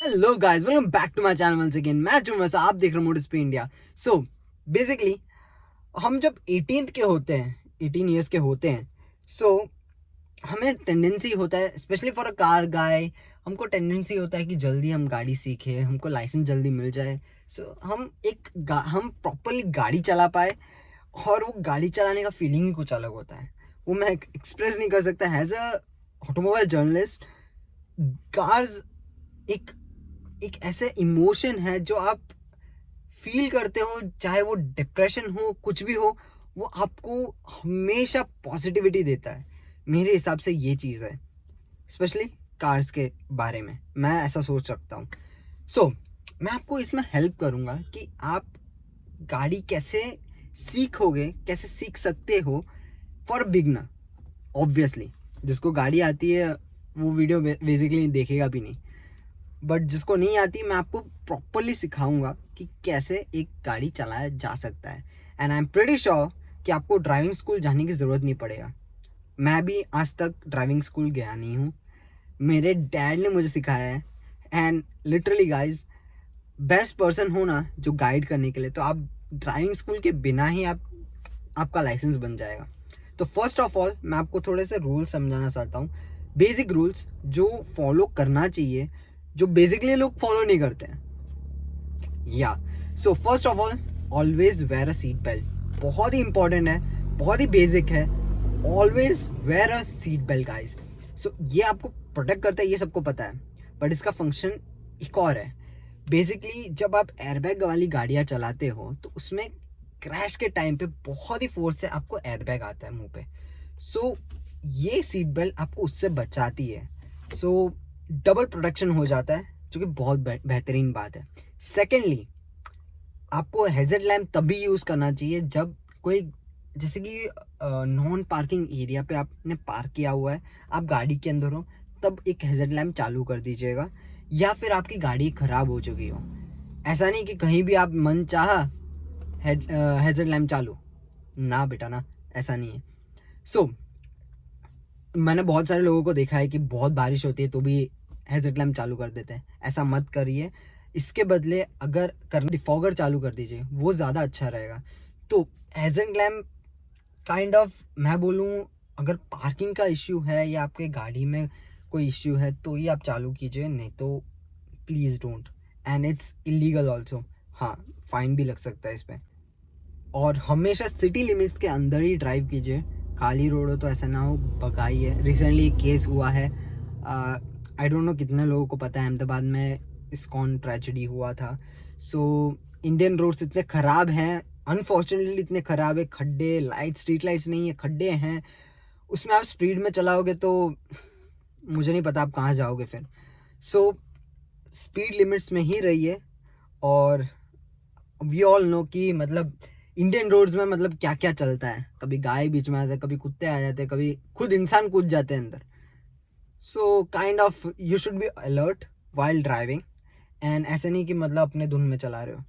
Hello guys, welcome back to my channel once again. मैं चुनवसा, आप देख रहे हो मोटिव इंडिया। सो बेसिकली हम जब 18 के होते हैं, 18 ईयर्स के होते हैं, सो हमें टेंडेंसी होता है, स्पेशली फॉर अ कार गाय, हमको टेंडेंसी होता है कि जल्दी हम गाड़ी सीखे, हमको लाइसेंस जल्दी मिल जाए। सो हम प्रॉपरली गाड़ी चला पाए, और वो गाड़ी चलाने का फीलिंग ही कुछ अलग होता है। वो मैं एक्सप्रेस नहीं कर सकता। As a automobile journalist, cars एक एक ऐसे इमोशन है जो आप फील करते हो, चाहे वो डिप्रेशन हो, कुछ भी हो, वो आपको हमेशा पॉजिटिविटी देता है। मेरे हिसाब से ये चीज़ है, स्पेशली कार्स के बारे में मैं ऐसा सोच सकता हूँ। सो मैं आपको इसमें हेल्प करूँगा कि आप गाड़ी कैसे सीखोगे, कैसे सीख सकते हो फॉर बिगनर। ऑब्वियसली जिसको गाड़ी आती है वो वीडियो बेसिकली देखेगा भी नहीं, बट जिसको नहीं आती मैं आपको प्रॉपरली सिखाऊंगा कि कैसे एक गाड़ी चलाया जा सकता है। And I am pretty sure कि आपको ड्राइविंग स्कूल जाने की ज़रूरत नहीं पड़ेगा। मैं भी आज तक ड्राइविंग स्कूल गया नहीं हूँ, मेरे डैड ने मुझे सिखाया है। And literally guys, best person हो ना जो गाइड करने के लिए, तो आप ड्राइविंग स्कूल के बिना ही आपका लाइसेंस बन जाएगा। तो फर्स्ट ऑफ ऑल मैं आपको थोड़े से रूल्स समझाना चाहता हूँ, बेसिक रूल्स जो फॉलो करना चाहिए, जो बेसिकली लोग फॉलो नहीं करते हैं। या so first of all, always wear a seat belt. बहुत ही इंपॉर्टेंट है, बहुत ही बेसिक है। Always wear a seat belt guys. So ये आपको प्रोटेक्ट करता है, ये सबको पता है, बट इसका फंक्शन एक और है। बेसिकली जब आप एयरबैग वाली गाड़ियाँ चलाते हो तो उसमें क्रैश के टाइम पे बहुत ही फोर्स से आपको एयरबैग आता है मुंह पे। सो ये सीट बेल्ट आपको उससे बचाती है। सो डबल प्रोटेक्शन हो जाता है, जो कि बहुत बेहतरीन बात है। सेकेंडली, आपको हेजर्ड लैम्प तभी यूज़ करना चाहिए जब कोई, जैसे कि नॉन पार्किंग एरिया पे आपने पार्क किया हुआ है, आप गाड़ी के अंदर हो, तब एक हेजर्ड लैम्प चालू कर दीजिएगा। या फिर आपकी गाड़ी ख़राब हो चुकी हो, ऐसा नहीं कि कहीं भी आप मन चाहा हेजर्ड लैम्प चालू, ना बेटा ना, ऐसा नहीं है। सो मैंने बहुत सारे लोगों को देखा है कि बहुत बारिश होती है तो भी हेजर्ड लैम्प चालू कर देते हैं। ऐसा मत करिए। इसके बदले अगर करना, डिफॉगर चालू कर दीजिए, वो ज़्यादा अच्छा रहेगा। तो हेजर्ड लैम्प काइंड ऑफ, मैं बोलूँ, अगर पार्किंग का इश्यू है या आपके गाड़ी में कोई इश्यू है तो ही आप चालू कीजिए, नहीं तो please don't. And it's illegal also. हाँ, फाइन भी लग सकता है इस पर। और हमेशा सिटी लिमिट्स के अंदर ही ड्राइव कीजिए। खाली रोड हो तो ऐसा ना हो भगाइए। रिसेंटली एक केस हुआ है, आई डोंट नो कितने लोगों को पता है, अहमदाबाद में इस्कॉन ट्रेजेडी हुआ था। सो इंडियन रोड्स इतने ख़राब हैं, अनफॉर्चुनेटली इतने ख़राब है, खड्डे, लाइट, स्ट्रीट लाइट्स नहीं है, खड्डे हैं, उसमें आप स्पीड में चलाओगे तो मुझे नहीं पता आप कहाँ जाओगे फिर। सो स्पीड लिमिट्स में ही रहिए। और वी ऑल नो कि मतलब इंडियन रोड्स में मतलब क्या क्या चलता है, कभी गाय बीच में आते हैं, कभी कुत्ते आ जाते हैं, कभी खुद इंसान कूद जाते हैं अंदर। So kind of you should be alert while driving. And ऐसे नहीं कि मतलब अपने धुन में चला रहे हो।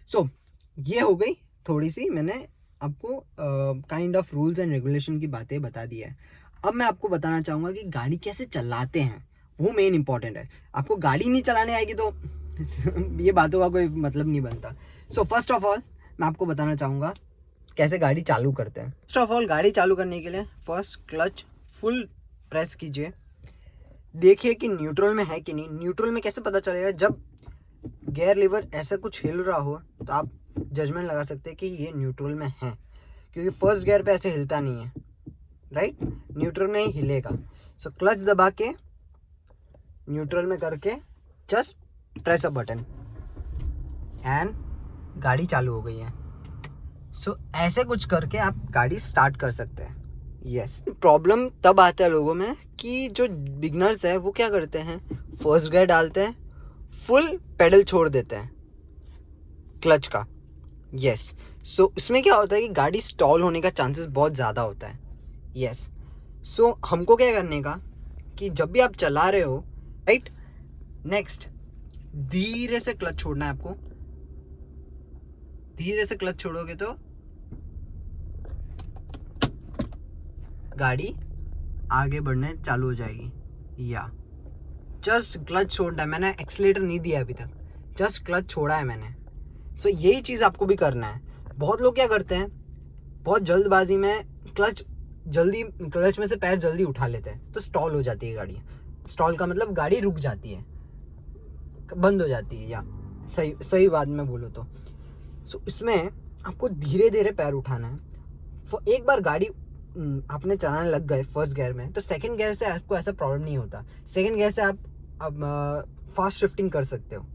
सो ये हो गई थोड़ी सी, मैंने आपको kind of rules and regulation की बातें बता दी है। अब मैं आपको बताना चाहूँगा कि गाड़ी कैसे चलाते हैं, वो मेन इंपॉर्टेंट है। आपको गाड़ी नहीं चलाने आएगी तो ये बातों का कोई मतलब नहीं बनता। सो फर्स्ट ऑफ ऑल मैं आपको बताना चाहूँगा कैसे गाड़ी चालू करते हैं। फर्स्ट ऑफ ऑल, गाड़ी चालू करने के लिए फर्स्ट क्लच फुल प्रेस कीजिए। देखिए कि न्यूट्रल में है कि नहीं। न्यूट्रल में कैसे पता चलेगा? जब गियर लीवर ऐसा कुछ हिल रहा हो तो आप जजमेंट लगा सकते हैं कि ये न्यूट्रल में है, क्योंकि फर्स्ट गियर पे ऐसे हिलता नहीं है, राइट? न्यूट्रल में ही हिलेगा। सो क्लच दबा के न्यूट्रल में करके just press a button and गाड़ी चालू हो गई है। सो ऐसे कुछ करके आप गाड़ी स्टार्ट कर सकते हैं। यस, प्रॉब्लम तब आता है लोगों में कि जो बिगनर्स है वो क्या करते हैं, फर्स्ट गियर डालते हैं, फुल पेडल छोड़ देते हैं क्लच का। यस, सो उसमें क्या होता है कि गाड़ी स्टॉल होने का चांसेस बहुत ज़्यादा होता है। यस, सो हमको क्या करने का कि जब भी आप चला रहे हो, राइट, नेक्स्ट धीरे से क्लच छोड़ना है आपको। धीरे से क्लच छोड़ोगे तो गाड़ी आगे बढ़ने चालू हो जाएगी। या जस्ट क्लच छोड़ना है, मैंने एक्सीलेटर नहीं दिया अभी तक, जस्ट क्लच छोड़ा है मैंने। सो यही चीज़ आपको भी करना है। बहुत लोग क्या करते हैं, बहुत जल्दबाजी में क्लच में से पैर जल्दी उठा लेते हैं, तो स्टॉल हो जाती है गाड़ी। स्टॉल का मतलब गाड़ी रुक जाती है, बंद हो जाती है, या सही बात में बोलो तो। सो इसमें आपको धीरे धीरे पैर उठाना है। एक बार गाड़ी आपने चलाने लग गए फर्स्ट गियर में, तो सेकंड गियर से आपको ऐसा प्रॉब्लम नहीं होता। सेकंड गियर से आप अब फास्ट शिफ्टिंग कर सकते हो,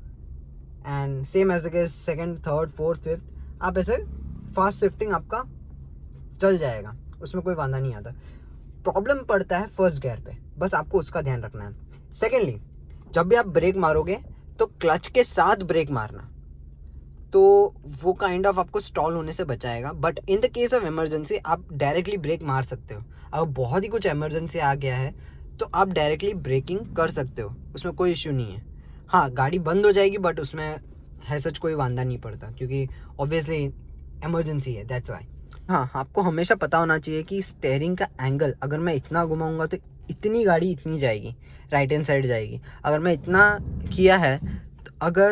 and same as the case second, third, fourth, fifth, आप ऐसे फास्ट शिफ्टिंग आपका चल जाएगा, उसमें कोई वादा नहीं आता। प्रॉब्लम पड़ता है फर्स्ट गियर पे, बस आपको उसका ध्यान रखना है। सेकेंडली, जब भी आप ब्रेक मारोगे तो क्लच के साथ ब्रेक मारना, तो वो काइंड ऑफ आपको स्टॉल होने से बचाएगा। But in the case of emergency आप डायरेक्टली ब्रेक मार सकते हो। अगर बहुत ही कुछ इमरजेंसी आ गया है तो आप डायरेक्टली ब्रेकिंग कर सकते हो, उसमें कोई इश्यू नहीं है। हाँ, गाड़ी बंद हो जाएगी, बट उसमें है सच कोई वांदा नहीं पड़ता, क्योंकि ऑब्वियसली इमरजेंसी है, दैट्स वाई। हाँ, आपको हमेशा पता होना चाहिए कि स्टेयरिंग का एंगल, अगर मैं इतना घुमाऊंगा तो इतनी गाड़ी इतनी जाएगी, राइट हैंड साइड जाएगी। अगर मैं इतना किया है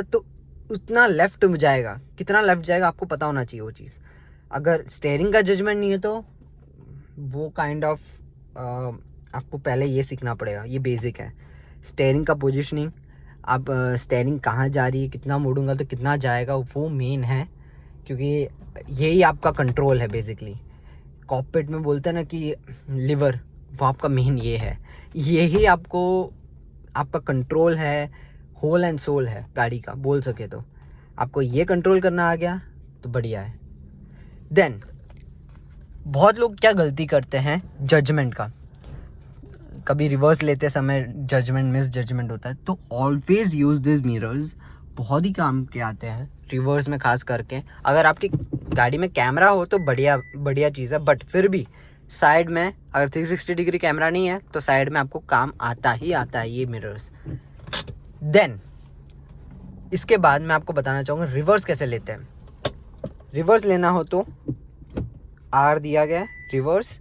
तो उतना लेफ्ट में जाएगा, कितना लेफ्ट जाएगा आपको पता होना चाहिए वो चीज़। अगर स्टेयरिंग का जजमेंट नहीं है तो वो काइंड ऑफ आपको पहले ये सीखना पड़ेगा, ये बेसिक है। स्टेयरिंग का पोजीशनिंग, आप स्टेयरिंग कहाँ जा रही है, कितना मोड़ूंगा तो कितना जाएगा, वो मेन है, क्योंकि यही आपका कंट्रोल है बेसिकली। कॉकपिट में बोलते हैं ना कि लिवर, वो आपका मेन ये है, यही आपका कंट्रोल है, होल एंड सोल है गाड़ी का, बोल सके तो। आपको ये कंट्रोल करना आ गया तो बढ़िया है। देन बहुत लोग क्या गलती करते हैं जजमेंट का, कभी रिवर्स लेते समय जजमेंट, मिस जजमेंट होता है, तो ऑलवेज यूज़ दिस मिरर्स, बहुत ही काम के आते हैं रिवर्स में खास करके। अगर आपकी गाड़ी में कैमरा हो तो बढ़िया चीज़ है, बट फिर भी साइड में अगर 360 डिग्री कैमरा नहीं है तो साइड में आपको काम आता है ये मिरर्स। देन इसके बाद मैं आपको बताना चाहूँगा रिवर्स कैसे लेते हैं। रिवर्स लेना हो तो आर दिया गया है, रिवर्स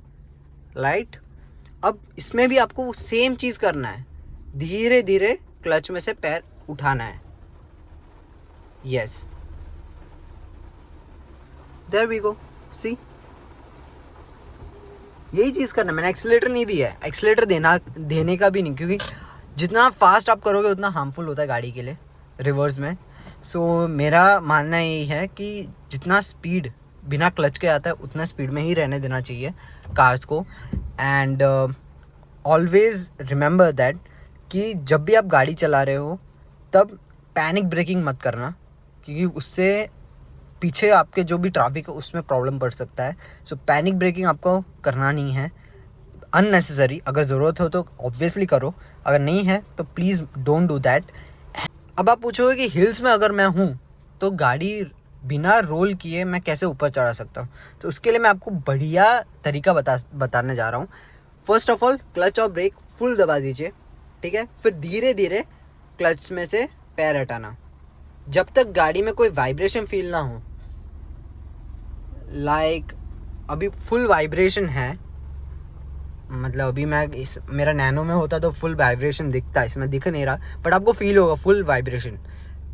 लाइट। अब इसमें भी आपको सेम चीज़ करना है, धीरे धीरे क्लच में से पैर उठाना है। यस, देयर वी गो, सी, यही चीज़ करना है। मैंने एक्सीलेटर नहीं दिया है, एक्सीलेटर देने का भी नहीं, क्योंकि जितना फास्ट आप करोगे उतना हार्मफुल होता है गाड़ी के लिए रिवर्स में। सो मेरा मानना यही है कि जितना स्पीड बिना क्लच के आता है उतना स्पीड में ही रहने देना चाहिए कार्स को। एंड ऑलवेज रिमेंबर दैट कि जब भी आप गाड़ी चला रहे हो तब पैनिक ब्रेकिंग मत करना, क्योंकि उससे पीछे आपके जो भी ट्रैफिक है उसमें प्रॉब्लम पड़ सकता है। सो पैनिक ब्रेकिंग आपको करना नहीं है अननेसेसरी। अगर ज़रूरत हो तो ऑब्वियसली करो, अगर नहीं है तो प्लीज़ डोंट डू दैट। अब आप पूछोगे कि हिल्स में अगर मैं हूँ तो गाड़ी बिना रोल किए मैं कैसे ऊपर चढ़ा सकता हूँ, तो उसके लिए मैं आपको बढ़िया तरीका बताने जा रहा हूँ। फर्स्ट ऑफ ऑल, क्लच और ब्रेक फुल दबा दीजिए, ठीक है। फिर धीरे धीरे क्लच में से पैर हटाना, जब तक गाड़ी में कोई वाइब्रेशन फील ना हो। लाइक अभी फुल वाइब्रेशन है, मतलब अभी मेरा नैनो में होता तो फुल वाइब्रेशन दिखता, इसमें दिख नहीं रहा, बट आपको फील होगा फुल वाइब्रेशन।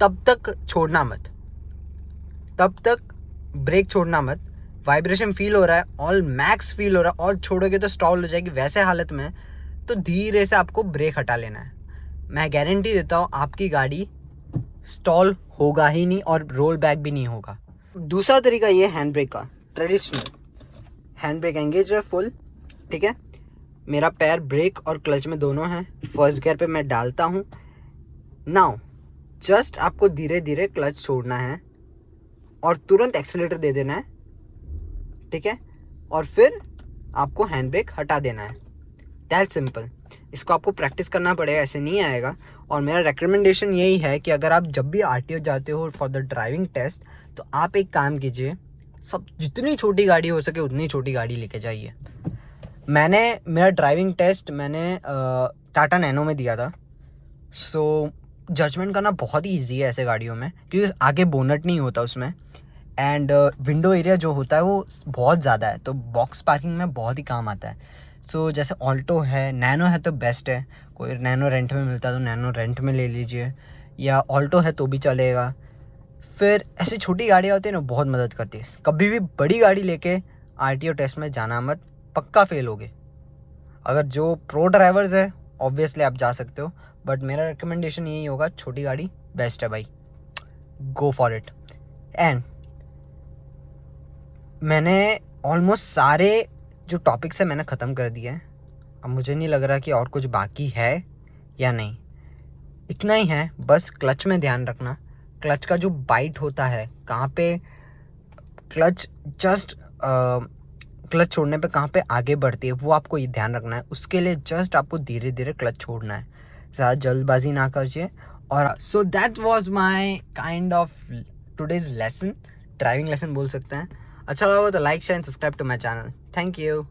तब तक छोड़ना मत, तब तक ब्रेक छोड़ना मत। वाइब्रेशन फील हो रहा है, ऑल मैक्स फील हो रहा है, और छोड़ोगे तो स्टॉल हो जाएगी, वैसे हालत में तो धीरे से आपको ब्रेक हटा लेना है। मैं गारंटी देता हूँ आपकी गाड़ी स्टॉल होगा ही नहीं और रोल बैक भी नहीं होगा। दूसरा तरीका ये हैंड ब्रेक का, ट्रेडिशनल हैंड ब्रेक एंगेज है फुल, ठीक है। मेरा पैर ब्रेक और क्लच में दोनों हैं, फर्स्ट गियर पे मैं डालता हूँ। नाउ जस्ट आपको धीरे धीरे क्लच छोड़ना है और तुरंत एक्सीलेटर दे देना है, ठीक है, और फिर आपको हैंड ब्रेक हटा देना है। That simple. इसको आपको प्रैक्टिस करना पड़ेगा, ऐसे नहीं आएगा। और मेरा रिकमेंडेशन यही है कि अगर आप जब भी आरटीओ जाते हो फॉर द ड्राइविंग टेस्ट, तो आप एक काम कीजिए, सब जितनी छोटी गाड़ी हो सके उतनी छोटी गाड़ी लेके जाइए। मेरा ड्राइविंग टेस्ट मैंने टाटा नैनो में दिया था। सो जजमेंट करना बहुत ही ईजी है ऐसे गाड़ियों में, क्योंकि आगे बोनट नहीं होता उसमें, एंड विंडो एरिया जो होता है वो बहुत ज़्यादा है, तो बॉक्स पार्किंग में बहुत ही काम आता है। सो जैसे ऑल्टो है, नैनो है तो बेस्ट है, कोई नैनो रेंट में मिलता है तो नैनो रेंट में ले लीजिए, या ऑल्टो है तो भी चलेगा। फिर ऐसी छोटी गाड़ियाँ होती है ना, बहुत मदद करती है। कभी भी बड़ी गाड़ी लेके आरटीओ टेस्ट में जाना मत, पक्का फेल होगे। अगर जो प्रो ड्राइवर्स है ऑब्वियसली आप जा सकते हो, बट मेरा रिकमेंडेशन यही होगा, छोटी गाड़ी बेस्ट है भाई, गो फॉर इट। एंड मैंने ऑलमोस्ट सारे जो टॉपिक्स है मैंने ख़त्म कर दिए हैं। अब मुझे नहीं लग रहा कि और कुछ बाकी है या नहीं, इतना ही है। बस क्लच में ध्यान रखना, क्लच का जो बाइट होता है, कहाँ पे क्लच जस्ट क्लच छोड़ने पे कहाँ पे आगे बढ़ती है, वो आपको ये ध्यान रखना है। उसके लिए जस्ट आपको धीरे धीरे क्लच छोड़ना है, ज़्यादा जल्दबाजी ना करिए। और so that was my kind of today's lesson, driving lesson बोल सकते हैं। अच्छा लगा तो like share and subscribe to my channel. Thank you.